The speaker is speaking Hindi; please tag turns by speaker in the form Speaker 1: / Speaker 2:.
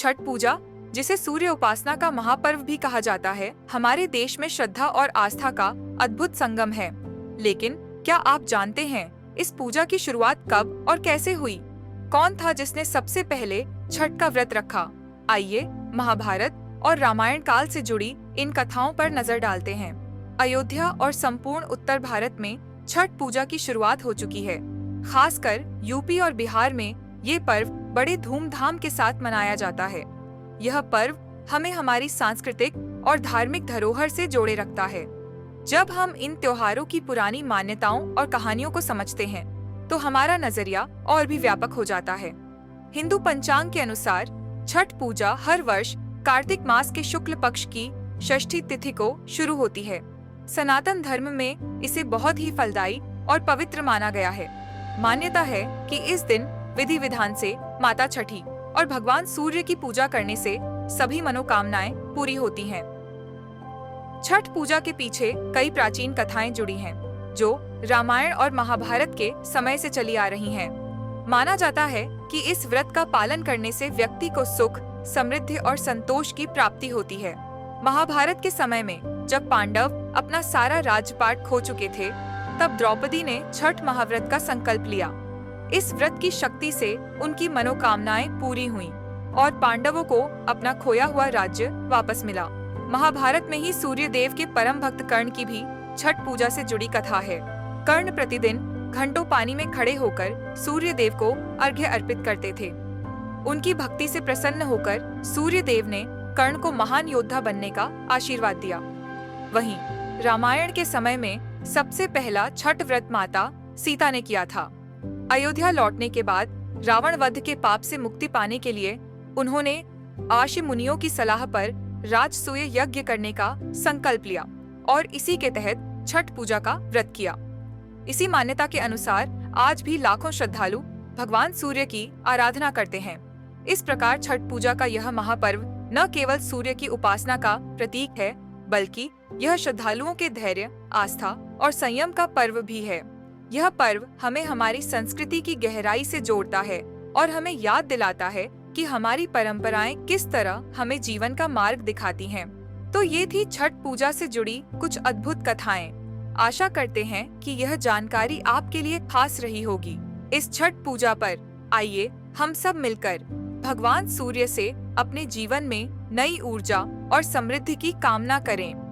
Speaker 1: छठ पूजा, जिसे सूर्य उपासना का महापर्व भी कहा जाता है, हमारे देश में श्रद्धा और आस्था का अद्भुत संगम है। लेकिन क्या आप जानते हैं इस पूजा की शुरुआत कब और कैसे हुई? कौन था जिसने सबसे पहले छठ का व्रत रखा? आइए महाभारत और रामायण काल से जुड़ी इन कथाओं पर नजर डालते हैं। अयोध्या और संपूर्ण उत्तर भारत में छठ पूजा की शुरुआत हो चुकी है। खासकर यूपी और बिहार में ये पर्व बड़े धूमधाम के साथ मनाया जाता है। यह पर्व हमें हमारी सांस्कृतिक और धार्मिक धरोहर से जोड़े रखता है। जब हम इन त्योहारों की पुरानी मान्यताओं और कहानियों को समझते हैं, तो हमारा नजरिया और भी व्यापक हो जाता है। हिंदू पंचांग के अनुसार छठ पूजा हर वर्ष कार्तिक मास के शुक्ल पक्ष की षष्ठी तिथि को शुरू होती है। सनातन धर्म में इसे बहुत ही फलदायी और पवित्र माना गया है। मान्यता है कि इस दिन विधि विधान से माता छठी और भगवान सूर्य की पूजा करने से सभी मनोकामनाएं पूरी होती हैं। छठ पूजा के पीछे कई प्राचीन कथाएं जुड़ी हैं, जो रामायण और महाभारत के समय से चली आ रही हैं। माना जाता है कि इस व्रत का पालन करने से व्यक्ति को सुख, समृद्धि और संतोष की प्राप्ति होती है। महाभारत के समय में जब पांडव अपना सारा राज्यपाट खो चुके थे, तब द्रौपदी ने छठ महाव्रत का संकल्प लिया। इस व्रत की शक्ति से उनकी मनोकामनाएं पूरी हुईं और पांडवों को अपना खोया हुआ राज्य वापस मिला। महाभारत में ही सूर्य देव के परम भक्त कर्ण की भी छठ पूजा से जुड़ी कथा है। कर्ण प्रतिदिन घंटों पानी में खड़े होकर सूर्य देव को अर्घ्य अर्पित करते थे। उनकी भक्ति से प्रसन्न होकर सूर्य देव ने कर्ण को महान योद्धा बनने का आशीर्वाद दिया। वहीं रामायण के समय में सबसे पहला छठ व्रत माता सीता ने किया था। अयोध्या लौटने के बाद रावण वध के पाप से मुक्ति पाने के लिए उन्होंने आशी मुनियों की सलाह पर राजसूय यज्ञ करने का संकल्प लिया और इसी के तहत छठ पूजा का व्रत किया। इसी मान्यता के अनुसार आज भी लाखों श्रद्धालु भगवान सूर्य की आराधना करते हैं। इस प्रकार छठ पूजा का यह महापर्व न केवल सूर्य की उपासना का प्रतीक है, बल्कि यह श्रद्धालुओं के धैर्य, आस्था और संयम का पर्व भी है। यह पर्व हमें हमारी संस्कृति की गहराई से जोड़ता है और हमें याद दिलाता है कि हमारी परंपराएं किस तरह हमें जीवन का मार्ग दिखाती हैं। तो ये थी छठ पूजा से जुड़ी कुछ अद्भुत कथाएं। आशा करते हैं कि यह जानकारी आपके लिए खास रही होगी। इस छठ पूजा पर आइए हम सब मिलकर भगवान सूर्य से अपने जीवन में नई ऊर्जा और समृद्धि की कामना करें।